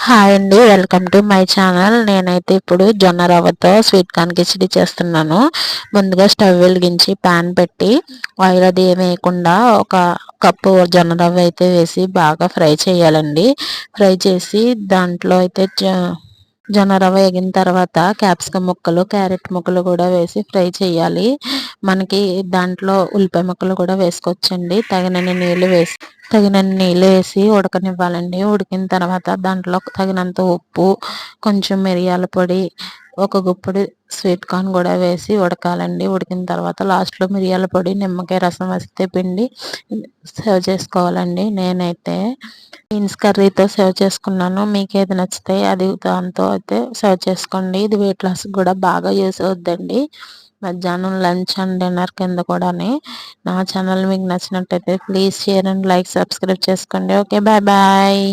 Hi అండి, welcome to my channel. నేనైతే ఇప్పుడు జొన్న రవ్వతో స్వీట్ కార్న్ కిచిడి చేస్తున్నాను. ముందుగా స్టవ్ వెలిగించి ప్యాన్ పెట్టి ఆయిల్ అది ఏమి వేయకుండా ఒక కప్పు జొన్న రవ్వ అయితే వేసి బాగా ఫ్రై చేయాలండి. ఫ్రై చేసి దాంట్లో అయితే జొన్న రవ్వ వేగిన తర్వాత క్యాప్సికమ్ ముక్కలు, క్యారెట్ ముక్కలు కూడా వేసి ఫ్రై చేయాలి. మనకి దాంట్లో ఉల్లిపాయ ముక్కలు కూడా వేసుకోవచ్చండి. తగినన్ని నీళ్ళు వేసి ఉడకనివ్వాలండి. ఉడికిన తర్వాత దాంట్లో తగినంత ఉప్పు, కొంచెం మిరియాల పొడి, ఒక గుప్పుడు స్వీట్ కార్న్ కూడా వేసి ఉడకాలండి. ఉడికిన తర్వాత లాస్ట్లో మిరియాల పొడి, నిమ్మకాయ రసం వేస్తే పిండి సర్వ్ చేసుకోవాలండి. నేనైతే బీన్స్ కర్రీతో సర్వ్ చేసుకున్నాను. మీకు ఏది నచ్చితే అది దాంతో అయితే సర్వ్ చేసుకోండి. ఇది వెయిట్ లాస్ కూడా బాగా యూస్ అవుద్దండి. మధ్యాహ్నం లంచ్ అండ్ డిన్నర్ కింద కూడా. నా ఛానల్ మీకు నచ్చినట్టయితే please share and like, subscribe చేసుకోండి. Okay, bye bye.